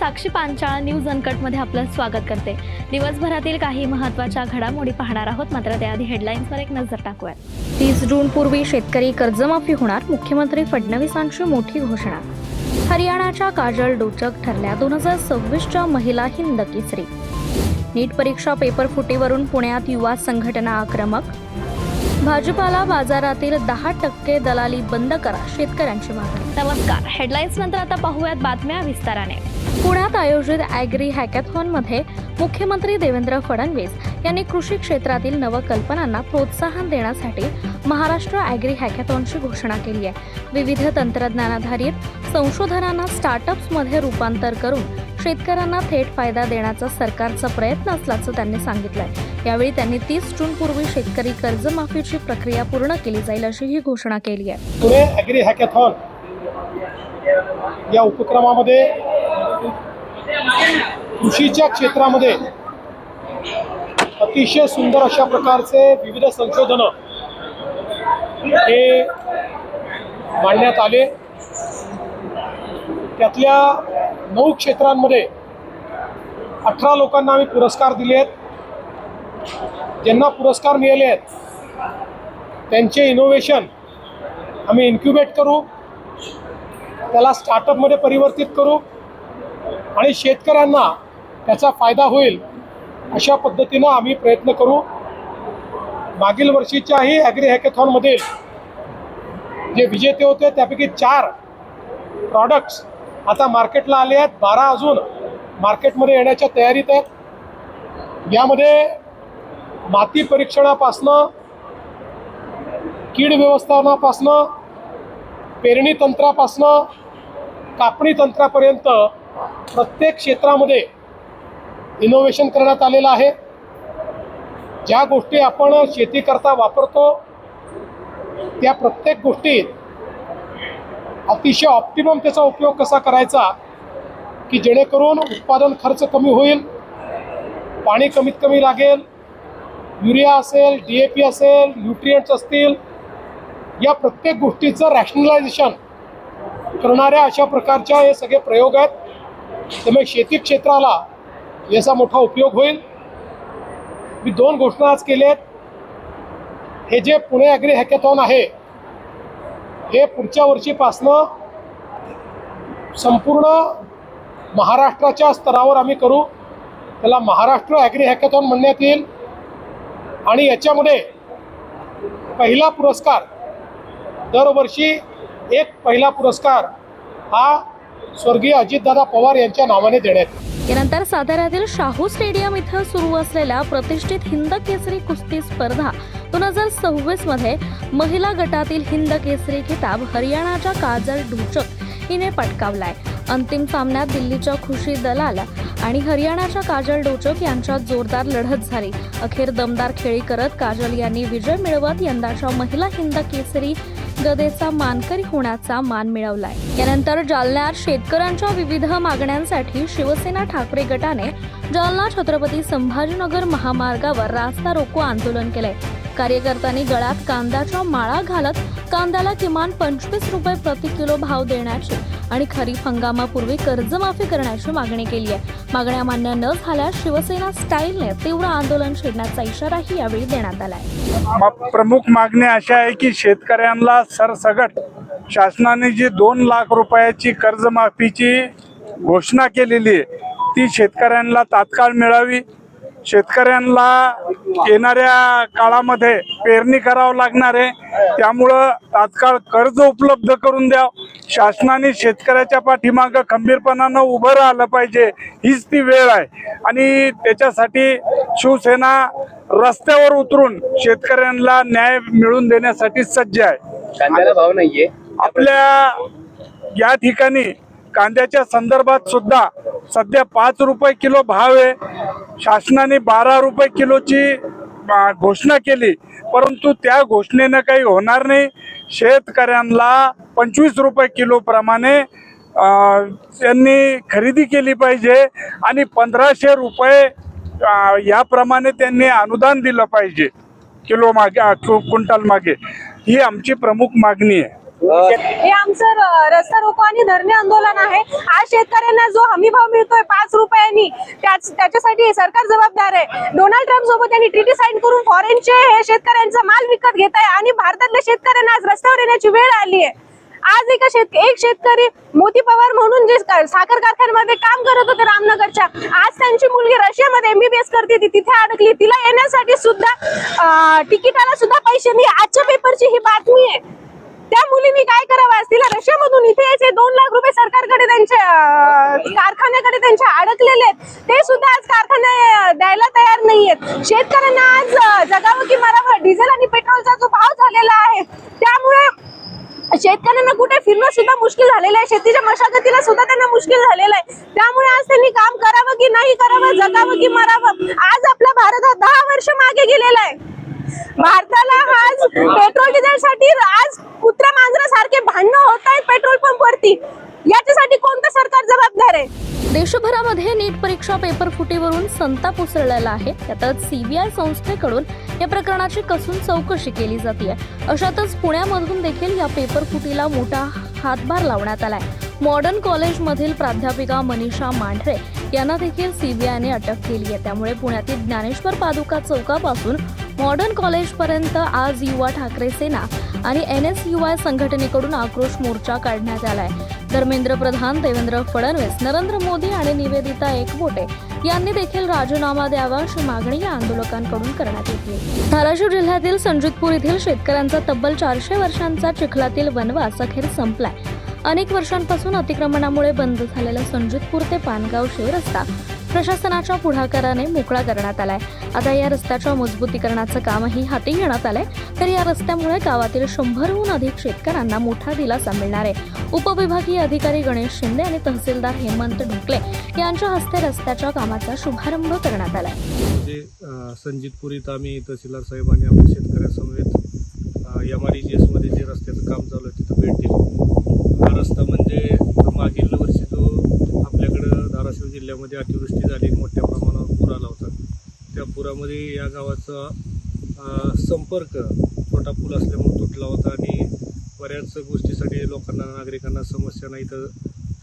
साक्षी Panchal news अनकटमध्ये आपलं स्वागत करते। दिवसभरातील काही महत्त्वाच्या घडामोडी पाहणार आहोत, मात्र त्याआधी हेडलाईन्सवर एक नजर टाकूया। 30 जून पूर्वी शेतकरी कर्जमाफी होणार, मुख्यमंत्री फडणवीसांची मोठी घोषणा। हरियाणाच्या काजल डोचक ठरल्या 2026च्या महिला हिंद केसरी। नीट परीक्षा पेपर फुटीवरून पुण्यात युवा संघटना आक्रमक। भाजीपाला बाजारातील 10% दलाली बंद करा, शेतकऱ्यांची मागणी। नमस्कार, हेडलाईन्स नंतर आता पाहूयात बातम्या विस्ताराने। पुण्यात आयोजित ॲग्री हॅकॅथॉनमध्ये मुख्यमंत्री देवेंद्र फडणवीस यांनी कृषी क्षेत्रातील नवकल्पनांना प्रोत्साहन देण्यासाठी महाराष्ट्र ॲग्री हॅकॅथॉनची घोषणा केली आहे। विविध तंत्रज्ञानाधारित संशोधनांना स्टार्टअप्समध्ये रूपांतर करून शेतकऱ्यांना थेट फायदा देण्याचा सरकारचा प्रयत्न असल्याचं त्यांनी सांगितलंय। यावेळी त्यांनी 30 जून पूर्वी शेतकरी कर्जमाफीची प्रक्रिया पूर्ण केली जाईल अशी ही घोषणा केली आहे। पुणे ॲग्री हॅकॅथॉन या उपक्रमामध्ये कृषीच्या क्षेत्रामध्ये अतिशय सुंदर अशा प्रकारचे विविध संशोधनं हे मांडण्यात आले। त्यातल्या 9 क्षेत्रांमध्ये 18 लोकांना आम्ही पुरस्कार दिले आहेत। ज्यांना पुरस्कार मिळाले आहेत त्यांचे इनोव्हेशन आम्ही इन्क्युबेट करू, त्याला स्टार्टअपमध्ये परिवर्तित करू आणि शेतकऱ्यांना त्याचा फायदा होईल अशा पद्धतीनं आम्ही प्रयत्न करू। मागील वर्षीच्याही ॲग्री हॅकॅथॉनमध्ये जे विजेते होते त्यापैकी 4 प्रॉडक्ट्स आता मार्केटला आले आहेत, 12 अजून मार्केटमध्ये येण्याच्या तयारीत आहेत। यामध्ये माती परीक्षणापासनं, कीड व्यवस्थापनापासनं, पेरणी तंत्रापासनं, कापणी तंत्रापर्यंत प्रत्येक क्षेत्रामध्ये इनोव्हेशन करण्यात आलेलं आहे। ज्या गोष्टी आपण शेतीकरता वापरतो त्या प्रत्येक गोष्टीत अतिशय ऑप्टिमम त्याचा उपयोग कसा करायचा की जेणेकरून उत्पादन खर्च कमी होईल, पाणी कमीत कमी लागेल, युरिया असेल, DAP असेल, न्यूट्रिएंट्स असतील, या प्रत्येक गोष्टीचं रॅशनलायझेशन करणाऱ्या अशा प्रकारच्या हे सगळे प्रयोग आहेत। त्यामुळे शेती क्षेत्राला याचा मोठा उपयोग होईल। मी 2 घोषणा आज केल्या आहेत। हे जे पुणे ॲग्री हॅकॅथॉन आहे हे पुढच्या वर्षीपासनं संपूर्ण महाराष्ट्राच्या स्तरावर आम्ही करू। त्याला महाराष्ट्र ॲग्री हॅकॅथॉन म्हणण्यात येईल आणि याच्यामध्ये पहिला पुरस्कार दरवर्षी एक पहिला पुरस्कार हा स्वर्गीय अजितदादा पवार यांच्या नावाने देण्यात येईल। यानंतर साताऱ्यातील शाहू स्टेडियम इथं सुरू असलेल्या प्रतिष्ठित हिंद केसरी कुस्ती स्पर्धा 2026 मध्ये महिला गटातील हिंद केसरी किताब हरियाणाच्या काजल डोचक हिने पटकावलाय। अंतिम सामन्यात दिल्लीच्या खुशी दलाल आणि हरियाणाच्या काजल डोचक यांच्यात जोरदार लढत झाली। अखेर दमदार खेळी करत काजल यांनी विजय मिळवत यंदाच्या महिला हिंद केसरी गदेचा मानकरी होण्याचा मान मिळवलाय। यानंतर जालन्यात शेतकऱ्यांच्या विविध मागण्यांसाठी शिवसेना ठाकरे गटाने जालना छत्रपती संभाजीनगर महामार्गावर रास्ता रोको आंदोलन केलंय। कार्यकर्त्यांनी गळ्यात कांद्याच्या माळा घालत कांद्याला किमान 25 रुपये प्रति किलो भाव देण्याची आणि खरीप हंगामापूर्वी कर्जमाफी करण्याची मागणी केली आहे। मागण्या मान्य न झाल्यास शिवसेना स्टाईलने तीव्र आंदोलन छेडण्याचा इशाराही यावेळी देण्यात आलाय। प्रमुख मागणी अशा आहे की शेतकऱ्यांना सरसगट शासनाने जी 2 लाख रुपयाची कर्जमाफीची घोषणा केलेली आहे ती शेतकऱ्यांना तात्काळ मिळावी। शेतकऱ्यांना येणाऱ्या काळामध्ये पेरणी करावं लागणार आहे, त्यामुळं तात्काळ कर्ज उपलब्ध करून द्या। शासनाने शेतकऱ्याच्या पाठीमागं खंबीरपणानं उभं राहिलं पाहिजे, हीच ती वेळ आहे आणि त्याच्यासाठी शिवसेना रस्त्यावर उतरून शेतकऱ्यांना न्याय मिळवून देण्यासाठी सज्ज आहे। कांद्याला भाव नाहीये आपल्या या ठिकाणी कांद्याच्या संदर्भात सुद्धा सध्या 5 रुपये किलो भाव आहे। शासनाने 12 रुपये किलोची घोषणा केली, परंतु त्या घोषणेनं काही होणार नाही। शेतकऱ्यांना 25 रुपये किलो प्रमाणे त्यांनी खरेदी केली पाहिजे आणि 1500 रुपये याप्रमाणे त्यांनी अनुदान दिलं पाहिजे किलो मागे, क्विंटल मागे। ही आमची प्रमुख मागणी आहे। हे आमचं रस्ता रोको आणि धरणे आंदोलन आहे। आज शेतकऱ्यांना जो हमी भाव मिळतोय 5 रुपयांनी त्याच्यासाठी सरकार जबाबदार आहे। डोनाल्ड ट्रम्प सोबत त्यांनी ट्रीटी साइन करून फॉरेनचे हे शेतकऱ्यांचा माल विकत घेत आहे आणि भारतातल्या शेतकऱ्यांना आज रस्त्यावर येण्याची वेळ आली आहे। आज एक शेतकरी मोती पवार म्हणून जे साखर कारखान्यामध्ये काम करत होते रामनगरच्या, आज त्यांची मुलगी रशियामध्ये MBBS करते, ती तिथे अडकली, तिला येण्यासाठी सुद्धा तिकिटाला सुद्धा पैसे नाही। आजच्या पेपरची ही बातमी आहे। त्या मुलींनी काय करावं, आज तिला रशियामधून इथे यायचे 2 लाख रुपये सरकारकडे त्यांच्या कारखान्याकडे त्यांच्या अडकलेले आहेत, ते सुद्धा आज कारखाने द्यायला तयार नाहीयेत। शेतकऱ्यांना आज जगावं की मरावं, डिझेल आणि पेट्रोलचा जो भाव झालेला आहे त्यामुळे शेतकऱ्यांना कुठे फिरणं सुद्धा मुश्किल झालेलं आहे, शेतीच्या मशागतीला सुद्धा त्यांना मुश्किल झालेलं आहे। त्यामुळे आज त्यांनी काम करावं की नाही करावं, जगावं की मरावं। आज आपला भारत हा 10 वर्ष मागे गेलेला आहे। भारताला आज पेट्रोल डिझेलसाठी आज कुत्र्या मांजरासारखे भांडणं होत आहेत पेट्रोल पंपवरती, याच्यासाठी कोणतं सरकार जबाबदार आहे? देशभरामध्ये नीट परीक्षा पेपर फुटीवरून संताप उसळलेला आहे। त्यातच CBI संस्थेकडून या प्रकरणाची कसून चौकशी केली जाते। अशातच पुण्यामधून देखील या पेपर फुटीला मोठा हातभार लावण्यात आलाय। मॉडर्न कॉलेजमधील प्राध्यापिका मनीषा मांढरे यांना देखील CBIने अटक केली आहे। त्यामुळे पुण्यातील ज्ञानेश्वर पादुका चौकापासून मॉडर्न कॉलेजपर्यंत आज युवा ठाकरे सेना आणि NSUI संघटनेकडून आक्रोश मोर्चा काढण्यात आलाय। धर्मेंद्र प्रधान, देवेंद्र फडणवीस, नरेंद्र मोदी आणि निवेदिता एकबोटे यांनी देखील राजीनामा द्यावा अशी मागणी या आंदोलकांकडून करण्यात येते। धाराशिव जिल्ह्यातील संजितपूर येथील शेतकऱ्यांचा तब्बल 400 वर्षांचा चिखलातील वनवास अखेर संपलाय। अनेक वर्षांपासून अतिक्रमणामुळे बंद झालेला संजितपूर ते पानगाव शिवरस्ता प्रशासनाच्या पुढाकाराने मोकळा करण्यात आलाय। आता या रस्त्याच्या मजबूतीकरणाचं कामही हाती घेण्यात आलंय, तर या रस्त्यामुळे गावातील 100हून अधिक शेतकऱ्यांना मोठा दिलासा मिळणार आहे। उपविभागीय अधिकारी गणेश शिंदे आणि तहसीलदार हेमंत ढोकले यांच्या हस्ते रस्त्याच्या कामाचा शुभारंभ करण्यात आलाय। संजितपूर इथं आम्ही तहसीलदार साहेबांनी आपल्या शेतकऱ्यासमवेत MREGS मध्ये जे रस्त्याचं काम चालू आहे तिथं भेट दिली। हा रस्ता म्हणजे मागील वर्षी जो आपल्याकडं धाराशिव जिल्ह्यामध्ये अतिवृष्टी झाली, मोठ्या प्रमाणावर पूर आला होता, त्या पुरामध्ये या गावाचा संपर्क छोटा पूल असल्यामुळे तुटला होता आणि बऱ्याच गोष्टीसाठी लोकांना, नागरिकांना समस्यांना इथं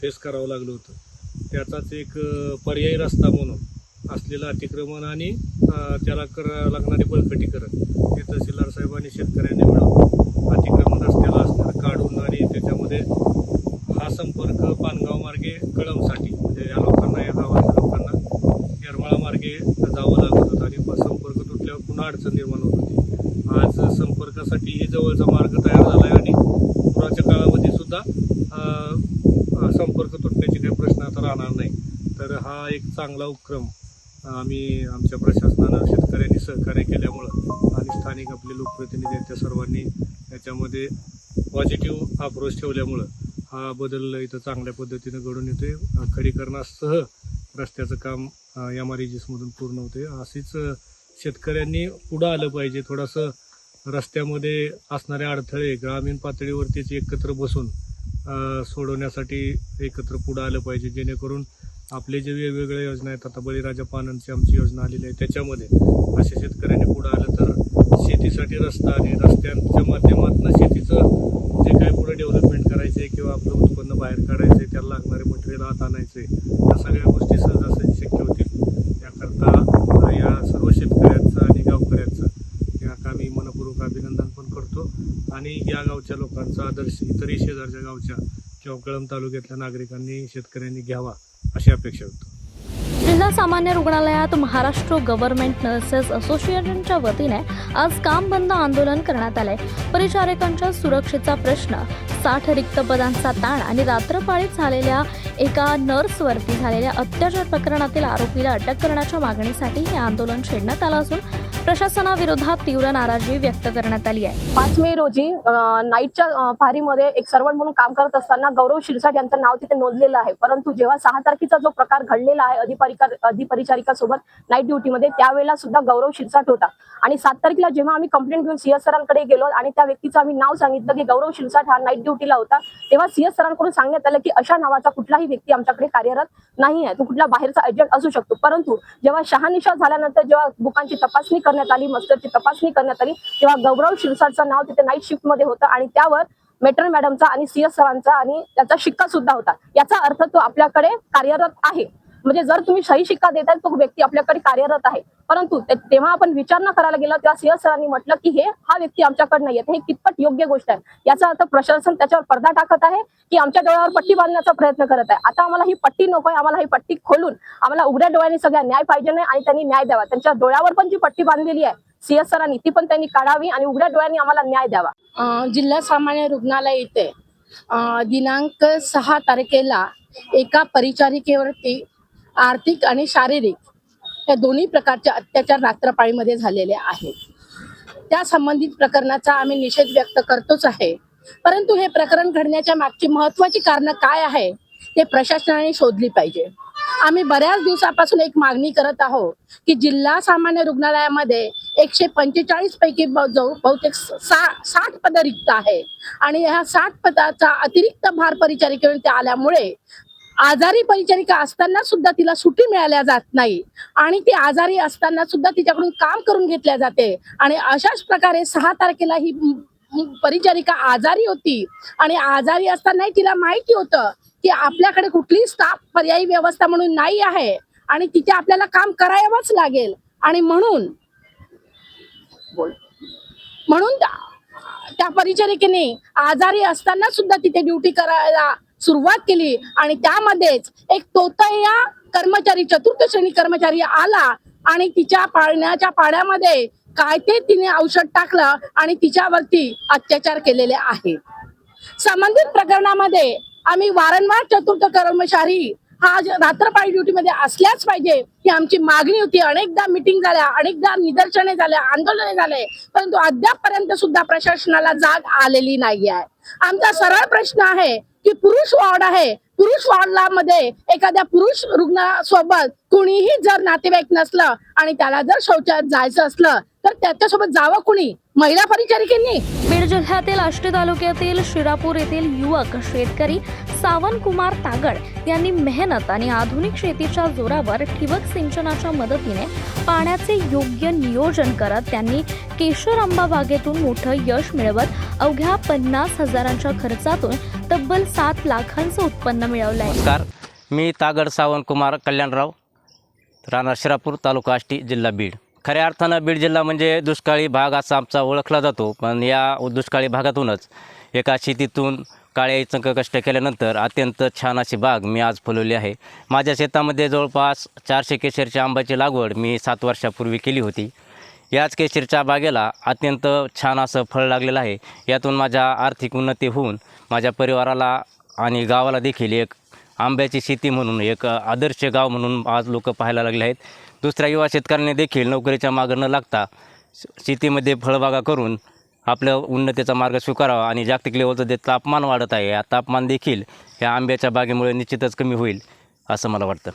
फेस करावं लागलं होतं। त्याचाच एक पर्यायी रस्ता म्हणून असलेलं अतिक्रमण आणि त्याला करावं लागणारे बळकटीकरण हे तहसीलदार साहेबांनी शेतकऱ्यांनी मिळवून अतिक्रमण रस्त्याला असणारं काढून आणि त्याच्यामध्ये हा संपर्क पानगाव मार्गे कळमसाठी, म्हणजे या लोकांना, या गावाच्या लोकांना येरमाळा मार्गे जावं लागत होतं आणि संपर्क तुटल्यावर पुन्हा अडचण निर्माण होत होती। आज संपर्कासाठी हे जवळचा मार्ग तयार झाला आहे आणि पुराच्या काळामध्ये सुद्धा संपर्क तुटण्याचे काही प्रश्न आता राहणार नाही। तर हा एक चांगला उपक्रम आम्ही आमच्या प्रशासनानं, शेतकऱ्यांनी सहकार्य केल्यामुळं आणि स्थानिक आपले लोकप्रतिनिधी आहेत त्या सर्वांनी याच्यामध्ये पॉझिटिव्ह अप्रोच ठेवल्यामुळं हा बदल इथं चांगल्या पद्धतीनं घडून येतोय। खडीकरणासह रस्त्याचं काम MREGS मधून पूर्ण होते। अशीच शेतकऱ्यांनी पुढं आलं पाहिजे, थोडंसं रस्त्यामध्ये असणारे अडथळे ग्रामीण पातळीवरतीच एकत्र बसून सोडवण्यासाठी एकत्र पुढं आलं पाहिजे, जेणेकरून आपले जे वेगवेगळ्या योजना आहेत, आता बळीराजा पाननची आमची योजना आलेली आहे, त्याच्यामध्ये अशा शेतकऱ्यांनी पुढं आलं तर शेतीसाठी रस्ता आणि रस्त्यांच्या माध्यमातून शेतीचं जे काही पुढे डेव्हलपमेंट करायचं आहे किंवा आपलं उत्पन्न बाहेर काढायचं आहे, त्याला लागणारे मटेरियल आत आणायचं आहे, या सगळ्या गोष्टी सहजासहजी शक्य होतील। याकरता या सर्व शेतकऱ्यांचं आणि गावकऱ्यांचं या कामी मनपूर्वक अभिनंदन पण करतो आणि या गावच्या लोकांचा आदर्श इतरही शेजारच्या गावच्या किंवा कळंब तालुक्यातल्या नागरिकांनी, शेतकऱ्यांनी घ्यावा अशी अपेक्षा होतो। जिल्हा सामान्य रुग्णालयात महाराष्ट्र गव्हर्नमेंट नर्सेस असोसिएशनच्या वतीने आज काम बंद आंदोलन करण्यात आले। परिचारिकांच्या सुरक्षेचा प्रश्न, 60 रिक्त पदांचा ताण आणि रात्रपाळीत झालेल्या एका नर्सवरती झालेल्या अत्याचार प्रकरणातील आरोपीला अटक करण्याच्या मागणीसाठी हे आंदोलन छेडण्यात आलं असून प्रशासनाविरोधात तीव्र नाराजी व्यक्त करण्यात आली आहे। 5 मे रोजी नाईटच्या फारीमध्ये एक सर्वंट म्हणून काम करत असताना गौरव शिरसाट यांचं नाव तिथे नोंदलेलं आहे, परंतु जेव्हा 6 तारखेचा जो प्रकार घडलेला आहे अधिपरिचारिका सोबत नाईट ड्युटीमध्ये, त्यावेळेला सुद्धा गौरव शिरसाट होता आणि 7 तारखेला जेव्हा आम्ही कंप्लेंट घेऊन CS सरांकडे गेलो आणि त्या व्यक्तीचं आम्ही नाव सांगितलं की गौरव शिरसाट हा नाईट ड्युटीला होता, तेव्हा CS सरांकडून सांगण्यात आलं की अशा नावाचा कुठलाही व्यक्ती आमच्याकडे कार्यरत नाही आहे, तो कुठला बाहेरचा एजंट असू शकतो। परंतु जेव्हा शहानिशा झाल्यानंतर जेव्हा बुकांची तपासणी करण्यात आली, मस्टरची तपासणी करण्यात आली, तेव्हा गौरव शिरसाटचं नाव तिथे नाईट शिफ्टमध्ये होतं आणि त्यावर मेट्रो मॅडमचा आणि CS सरांचा आणि त्याचा शिक्का सुद्धा होता. याचा अर्थ तो आपल्याकडे कार्यरत आहे. म्हणजे जर तुम्ही सही शिक्का देताय तो व्यक्ती आपल्याकडे कार्यरत आहे. परंतु तेव्हा आपण विचारणा करायला गेलो तेव्हा CS सरांनी म्हटलं की हा व्यक्ती आमच्याकडे नाही येत. हे कितपत योग्य गोष्ट आहे? याचा अर्थ प्रशासन त्याच्यावर पडदा टाकत आहे की आमच्या डोळ्यावर पट्टी बांधण्याचा प्रयत्न करत आहे. आता आम्हाला ही पट्टी नकोय, आम्हाला ही पट्टी खोलून आम्हाला उघड्या डोळ्यांनी सगळ्या न्याय पाहिजे नाही आणि त्यांनी न्याय द्यावा. त्यांच्या डोळ्यावर पण जी पट्टी बांधलेली आहे CS सरांनी ती पण त्यांनी काढावी आणि उघड्या डोळ्यांनी आम्हाला न्याय द्यावा. जिल्हा सामान्य रुग्णालय येथे दिनांक 6 तारखेला एका परिचारिकेवरती आर्थिक आणि शारीरिक या दोन्ही प्रकारचे अत्याचार रात्रपाळीमध्ये झालेले आहेत. त्या संबंधित प्रकरणाचा आम्ही निषेध व्यक्त करतोच आहे. परंतु हे प्रकरण घडण्याच्या मागची महत्त्वाची कारणं काय आहे ते प्रशासनाने शोधली पाहिजे. आम्ही बऱ्याच दिवसापासून एक मागणी करत आहोत की जिल्हा सामान्य रुग्णालयामध्ये 145 पैकी बहुतेक 60 पद रिक्त आहे आणि ह्या 60 पदाचा अतिरिक्त भार परिचारिकेवरती आल्यामुळे आजारी परिचारिका असताना सुद्धा तिला सुट्टी मिळाल्या जात नाही आणि ती आजारी असताना सुद्धा तिच्याकडून काम करून घेतल्या जाते. आणि अशाच प्रकारे 6 तारखेला ही परिचारिका आजारी होती आणि आजारी असतानाही तिला माहिती होतं की आपल्याकडे कुठलीही स्टाफ पर्यायी व्यवस्था म्हणून नाही आहे आणि तिथे आपल्याला काम करावंच लागेल. आणि म्हणून त्या परिचारिकेने आजारी असताना सुद्धा तिथे ड्युटी करायला सुरुवात केली आणि त्यामध्येच एक तोतया कर्मचारी, चतुर्थ श्रेणी कर्मचारी आला आणि तिच्या पाळण्याच्या पाड्यामध्ये काय ते तिने औषध टाकलं आणि तिच्यावरती अत्याचार केलेले आहेत. संबंधित प्रकरणामध्ये आम्ही वारंवार चतुर्थ कर्मचारी हा रात्रपाळी ड्युटीमध्ये असल्याच पाहिजे ही आमची मागणी होती. अनेकदा मिटिंग झाल्या, अनेकदा निदर्शने झाल्या, आंदोलने झाले, परंतु अद्यापपर्यंत सुद्धा प्रशासनाला जाग आलेली नाही आहे. आमचा सरळ प्रश्न आहे की पुरुष वॉर्ड आहे, पुरुष वॉर्डला मध्ये एखाद्या पुरुष रुग्णासोबत कुणीही जर नातेवाईक नसलं आणि त्याला जर शौचालयात जायचं असलं तर त्याच्यासोबत जावं कुणी? महिला परिचारिकेंनी. बीड जिल्ह्यातील आष्टी तालुक्यातील शिरापूर येथील युवक शेतकरी सावनकुमार तागड यांनी मेहनत आणि आधुनिक शेतीच्या जोरावर ठिबक सिंचनाच्या मदतीने पाण्याचे योग्य नियोजन करत त्यांनी केशर आंबा बागेतून मोठं यश मिळवत अवघ्या 50,000च्या खर्चातून तब्बल 7 लाखांचं उत्पन्न मिळवलं आहे. नमस्कार, मी तागड सावनकुमार कल्याणराव, राहणार शिरापूर, तालुका आष्टी, जिल्हा बीड. खऱ्या अर्थानं बीड जिल्हा म्हणजे दुष्काळी भाग असा आमचा ओळखला जातो. पण या दुष्काळी भागातूनच एका शेतीतून काळे चंक कष्ट केल्यानंतर अत्यंत छान अशी बाग मी आज फुलवली आहे. माझ्या शेतामध्ये जवळपास 400 केशरच्या आंब्याची लागवड मी 7 वर्षापूर्वी केली होती. याच केशरच्या बागेला अत्यंत छान असं फळ लागलेलं आहे. यातून माझ्या आर्थिक उन्नती होऊन माझ्या परिवाराला आणि गावाला देखील एक आंब्याची शेती म्हणून एक आदर्श गाव म्हणून आज लोक पाहायला लागले आहेत. दुसऱ्या युवा शेतकऱ्यांनी देखील नोकरीच्या मागं न लागता शेतीमध्ये फळबागा करून आपलं उन्नतीचा मार्ग स्वीकारावा आणि जागतिक लेवलचं जे तापमान वाढत आहे या तापमान देखील या आंब्याच्या बागेमुळे निश्चितच कमी होईल असं मला वाटतं.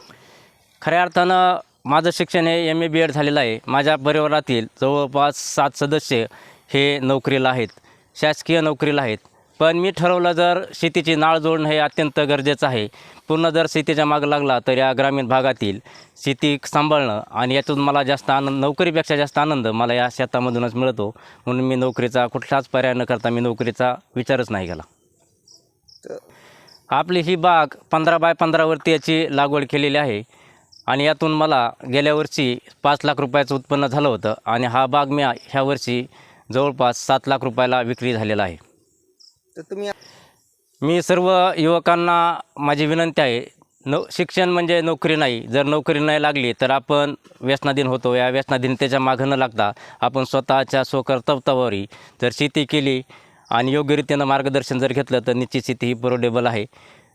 खऱ्या अर्थानं माझं शिक्षण हे MA BEd झालेलं आहे. माझ्या परिवारातील जवळपास 7 सदस्य हे नोकरीला आहेत, शासकीय नोकरीला आहेत. पण मी ठरवलं जर शेतीची नाळ जोडणं हे अत्यंत गरजेचं आहे. पूर्ण जर शेतीच्या मागं लागला तर या ग्रामीण भागातील शेती सांभाळणं आणि यातून मला जास्त आनंद, नोकरीपेक्षा जास्त आनंद मला या शेतामधूनच मिळतो. म्हणून मी नोकरीचा कुठलाच पर्याय न करता मी नोकरीचा विचारच नाही केला. आपली ही बाग 15 बाय 15 वरती याची लागवड केलेली आहे आणि यातून मला गेल्या वर्षी 5 लाख रुपयाचं उत्पन्न झालं होतं आणि हा बाग मी ह्या वर्षी जवळपास 7 लाख रुपयाला विक्री झालेला आहे. मी सर्व युवकांना माझी विनंती आहे, शिक्षण म्हणजे नोकरी नाही. जर नोकरी नाही लागली तर आपण व्यसनाधीन होतो. या व्यसनाधीनतेच्या मागं न लागता आपण स्वतःच्या स्वकर्तव्यावरी जर शेती केली आणि योग्यरीतीनं मार्गदर्शन जर घेतलं तर निश्चित शेती ही परवडेबल आहे.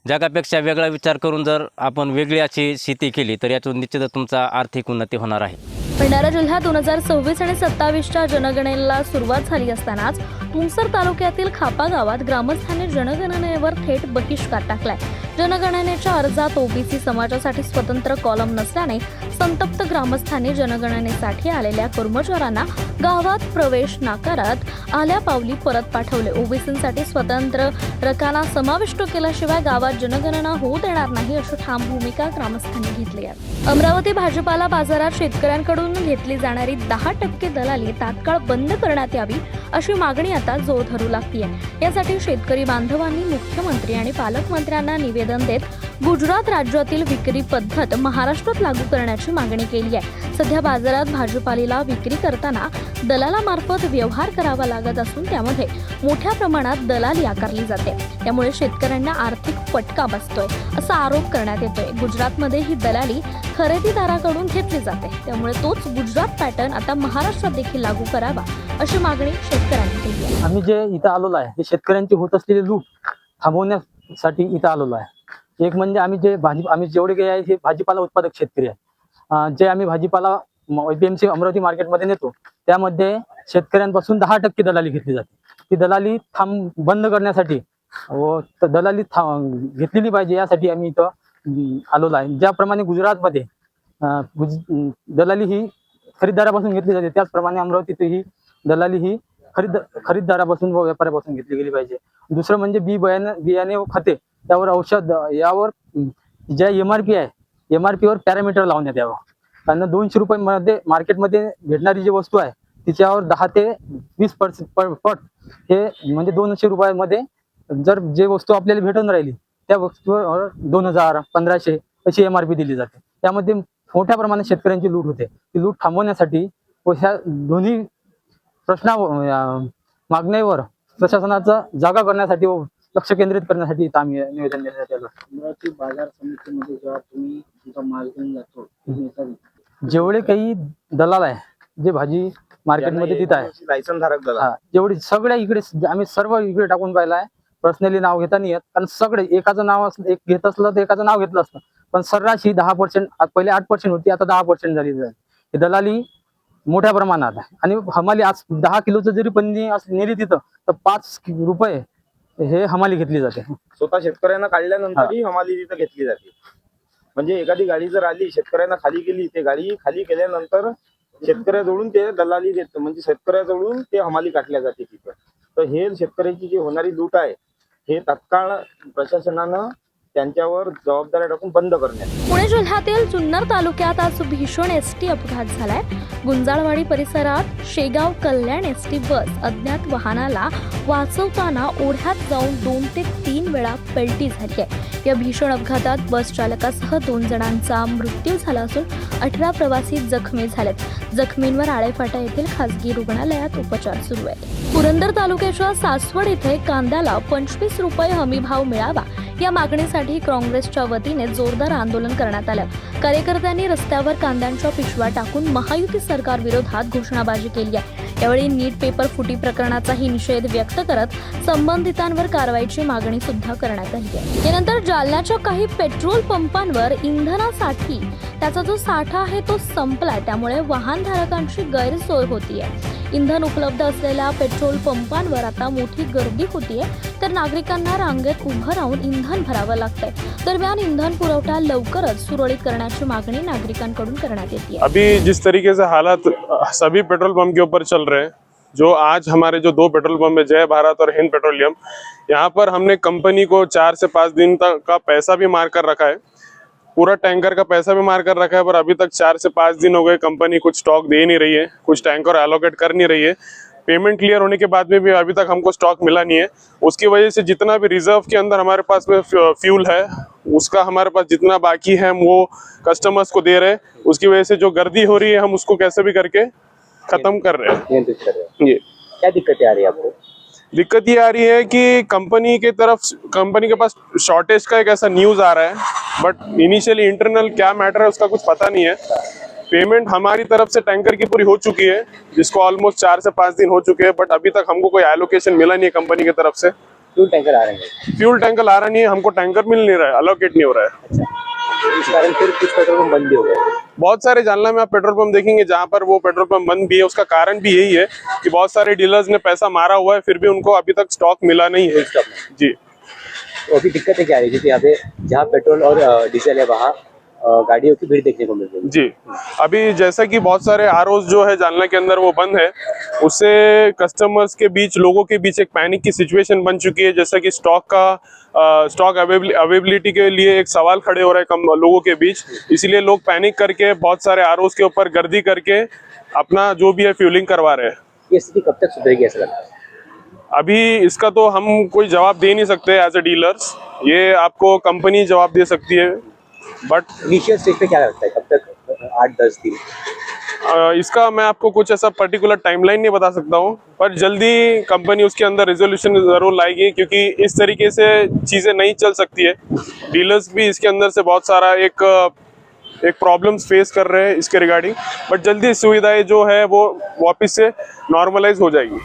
जगापेक्षा वेगळा विचार करून जर आपण वेगळी अशी शेती केली तर यातून निश्चितच तुमचा आर्थिक उन्नती होणार आहे. भंडारा जिल्ह्यात 2026 आणि 27च्या जनगणनेला सुरुवात झाली असतानाच तुमसर तालुक्यातील खापा गावात ग्रामस्थांनी जनगणनेवर थेट बहिष्कार टाकलाय. जनगणनेच्या अर्जात OBC समाजासाठी स्वतंत्र कॉलम नसल्याने संतप्त ग्रामस्थांनी जनगणनेसाठी आलेल्या कर्मचाऱ्यांना गावात प्रवेश नाकारत आल्या पावली परत पाठवले. OBCसाठी स्वतंत्र रकाना समाविष्ट केल्याशिवाय गावात जनगणना होऊ देणार नाही अशी ठाम भूमिका ग्रामस्थांनी घेतली आहे. अमरावती भाजीपाला बाजारात शेतकऱ्यांकडून घेतली जाणारी 10% दलाली तात्काळ बंद करण्यात यावी अशी मागणी आता जोर धरू लागतीये. यासाठी शेतकरी बांधवांनी मुख्यमंत्री आणि पालकमंत्र्यांना निवेदन देत गुजरात राज्यातील विक्री पद्धत महाराष्ट्रात लागू करण्याची मागणी केली आहे. सध्या बाजारात भाजीपाल्याला विक्री करताना दलालामार्फत व्यवहार करावा लागत असून त्यामध्ये मोठ्या प्रमाणात दलाली आकारली जाते. त्यामुळे शेतकऱ्यांना आर्थिक फटका बसतोय असा आरोप करण्यात येतोय. गुजरातमध्ये ही दलाली खरेदीदाराकडून घेतली जाते. त्यामुळे तोच गुजरात पॅटर्न आता महाराष्ट्रात देखील लागू करावा अशी मागणी शेतकऱ्यांनी केली आहे. आम्ही जे इथं आलेलो आहे ते शेतकऱ्यांची होत असलेली लूट थांबवण्यासाठी इथं आलेलो आहे. एक म्हणजे आम्ही जेवढे काही आहे हे भाजीपाला उत्पादक शेतकरी आहे. जे आम्ही भाजीपाला APMC अमरावती मार्केटमध्ये नेतो त्यामध्ये शेतकऱ्यांपासून 10% दलाली घेतली जाते. ती दलाली बंद करण्यासाठी व दलाली घेतलेली पाहिजे यासाठी आम्ही इथं आलेलो आहे. ज्याप्रमाणे गुजरातमध्ये दलाली ही खरीददारापासून घेतली जाते त्याचप्रमाणे अमरावतीत ही दलाली ही खरीददारापासून व व्यापाऱ्यापासून घेतली गेली पाहिजे. दुसरं म्हणजे बियाणे व खते त्यावर औषध यावर ज्या MRP आहे MRP वर पॅरामीटर लावण्यात यावं. कारण 200 रुपये मार्केटमध्ये भेटणारी जी वस्तू आहे तिच्यावर 10 ते 20% पट हे म्हणजे 200 रुपयामध्ये जर जे वस्तू आपल्याला भेटून राहिली त्या वस्तूवर 2000 1500 अशी MRP दिली जाते. त्यामध्ये मोठ्या प्रमाणात शेतकऱ्यांची लूट होते. ती लूट थांबवण्यासाठी व ह्या दोन्ही मागण्यावर प्रशासनाचा जागा करण्यासाठी व लक्ष केंद्रित करण्यासाठी इथं आम्ही निवेदन देण्यात आलं. अमरावती बाजार समितीमध्ये जेव्हा तुम्ही तुमचा माल घेऊन जातो जेवढे काही दलाल आहे जे भाजी मार्केटमध्ये तिथं आहे लायसन धारक जेवढे सगळ्या इकडे आम्ही सर्व इकडे टाकून पाहिलं आहे. पर्सनली नाव घेता नाही येत कारण सगळे एकाचं नाव एक घेत असलं तर एकाचं नाव घेतलं असतं. पण सर्रास ही 10% पहिले 8% होती आता 10% झाली. ही दलाली मोठ्या प्रमाणात आहे आणि हमाली आज 10 किलोचं जरी पन्नी नेली तिथं तर 5 रुपये हे हमाली घेतली जाते. स्वतः शेतकऱ्यांना काढल्यानंतरही हमाली तिथं घेतली जाते. म्हणजे एखादी गाडी जर आली शेतकऱ्यांना खाली केली ते गाडी खाली केल्यानंतर शेतकऱ्याजवळून ते दलाली घेत म्हणजे शेतकऱ्याजवळून ते हमाली काढल्या जाते तिथं. तर हे शेतकऱ्याची जी होणारी लूट आहे हे तात्काळ प्रशासनानं त्यांच्यावर जबाबदाऱ्या टाकून बंद करण्यात. पुणे जिल्ह्यातील जुन्नर तालुक्यात आज भीषण एसटी अपघात झालाय. गुंजाळवाडी परिसरात शेगाव कल्याण एसटी बस अज्ञात वाहनाला वाचवताना ओढ्यात जाऊन 2 ते 3 वेळा पलटी झाली आहे. या भीषण अपघातात बस चालकासह 2 जणांचा मृत्यू झाला असून 18 प्रवासी जखमी झालेत. जखमींवर आळेफाटा येथील खासगी रुग्णालयात उपचार सुरू आहेत. पुरंदर तालुक्याच्या सासवड इथे कांद्याला 25 रुपये हमीभाव मिळावा या मागणीसाठी काँग्रेसच्या वतीने जोरदार आंदोलन करण्यात आलं. कार्यकर्त्यांनी रस्त्यावर कांद्यांच्या पिशव्या टाकून महायुती सरकार विरोधात घोषणाबाजी केली आहे. यावेळी नीट पेपर फुटी प्रकरणाचाही निषेध व्यक्त करत संबंधितांवर कारवाईची मागणी सुद्धा करण्यात आली आहे. यानंतर जालन्याच्या काही पेट्रोल पंपांवर इंधनासाठी त्याचा जो साठा आहे तो संपलाय. त्यामुळे वाहनधारकांची गैरसोय होतीये. इंधन उपलब्ध असलेल्या पेट्रोल पंपांवर आता मोठी गर्दी होतीये तर नागरिकांना रांगेत उभं राहून इंधन भरावं लागतंय. दरम्यान इंधन पुरवठा लवकरच सुरळीत करण्याची मागणी नागरिकांकडून करण्यात येते. अभी जिस तरीके से हालात सभी पेट्रोल पंप के ऊपर चल रहे हैं, जो आज हमारे जो 2 पेट्रोल पंप है जय भारत और हिंद पेट्रोलियम, यहाँ पर हमने कंपनी को 4 से 5 दिन तक का पैसा भी मार कर रखा है. पूरा टैंकर का पैसा भी मार कर रखा है पर अभी तक 4 से 5 दिन हो गए कंपनी कुछ स्टॉक दे नहीं रही है, कुछ टैंकर एलोकेट कर नहीं रही है. पेमेंट क्लियर होने के बाद में भी अभी तक हमको स्टॉक मिला नहीं है. उसकी वजह से जितना भी रिजर्व के अंदर हमारे पास में फ्यूल है उसका हमारे पास जितना बाकी है हम वो कस्टमर्स को दे रहे हैं. उसकी वजह से जो गर्दी हो रही है हम उसको कैसे भी करके खत्म कर रहे हैं. ये क्या दिक्कतें आ रही है आपको? दिक्कत ये आ रही है कि कंपनी के पास शॉर्टेज का एक ऐसा न्यूज आ रहा है बट इनिशियली इंटरनल क्या मैटर है उसका कुछ पता नहीं है. पेमेंट हमारी तरफ से टैंकर की पूरी हो चुकी है जिसको ऑलमोस्ट 4 से 5 दिन हो चुके हैं बट अभी तक हमको कोई एलोकेशन मिला नहीं है कंपनी की तरफ से. फ्यूल टैंकर आ रहे हैं? फ्यूल टैंकर आ रहा नहीं है, हमको टैंकर मिल नहीं रहा है, अलोकेट नहीं हो रहा है. अच्छा, इस कारण फिर कुछ पेट्रोल पंप बंद भी हो गए. बहुत सारे जालना में आप पेट्रोल पंप देखेंगे जहाँ पर वो पेट्रोल पंप बंद भी है. उसका कारण भी यही है कि बहुत सारे डीलर्स ने पैसा मारा हुआ है फिर भी उनको अभी तक स्टॉक मिला नहीं है. जी तो अभी दिक्कतें क्या आ रही है? यहाँ पे जहाँ पेट्रोल और डीजल है वहाँ गाड़ियों की भीड़ देखने को मिल रही है. जी अभी जैसा कि बहुत सारे आरओज जो है जालना के अंदर वो बंद है, उससे कस्टमर्स के बीच लोगों के बीच एक पैनिक की सिचुएशन बन चुकी है. जैसा कि स्टॉक अवेलेबिलिटी के लिए एक सवाल खड़े हो रहे हैं कम लोगों के बीच. इसीलिए लोग पैनिक करके बहुत सारे आरओज के ऊपर गर्दी करके अपना जो भी है फ्यूलिंग करवा रहे हैं. ये स्थिति कब तक सुधरेगी ऐसा लगता है? अभी इसका तो हम कोई जवाब दे नहीं सकते एज ए डीलर्स, ये आपको कंपनी जवाब दे सकती है। बट इनिशियल स्टेज पे क्या लगता है कब तक 8-10 दिन? इसका मैं आपको कुछ ऐसा पर्टिकुलर टाइमलाइन नहीं बता सकता हूँ, पर जल्दी कंपनी उसके अंदर रेजोल्यूशन जरूर लाएगी, क्योंकि इस तरीके से चीज़ें नहीं चल सकती है। डीलर्स भी इसके अंदर से बहुत सारा एक प्रॉब्लम्स फेस कर रहे हैं इसके रिगार्डिंग, बट जल्दी सुविधाएं जो है वो वापस से नॉर्मलाइज हो जाएगी।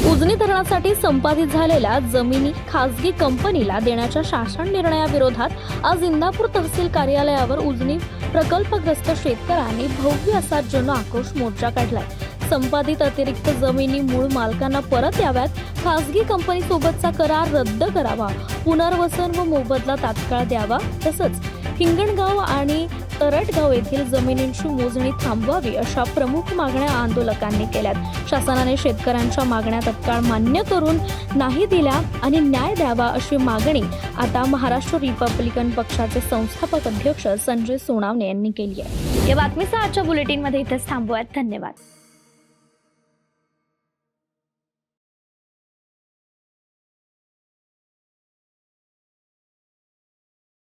उजनी धरणासाठी संपादित झालेल्या जमिनी खासगी कंपनीला देण्याच्या शासन निर्णयाविरोधात आज इंदापूर तहसील कार्यालयावर उजनी प्रकल्पग्रस्त शेतकऱ्यांनी भव्य असा जन आक्रोश मोर्चा काढलाय। संपादित अतिरिक्त जमिनी मूळ मालकांना परत याव्यात, खासगी कंपनीसोबतचा करार रद्द करावा, पुनर्वसन व मोबदला तात्काळ द्यावा, तसंच हिंगणगाव आणि तरटगाव येथील जमिनींची मोजणी थांबवावी अशा प्रमुख मागण्या आंदोलकांनी केल्यात। शासनाने शेतकऱ्यांच्या मागण्या तत्काळ मान्य करून नाही दिल्या आणि न्याय द्यावा अशी मागणी आता महाराष्ट्र रिपब्लिकन पक्षाचे संस्थापक अध्यक्ष संजय सोनावणे यांनी केली आहे। या बातमीसह आजच्या बुलेटिनमध्ये इथेच थांबूयात। धन्यवाद।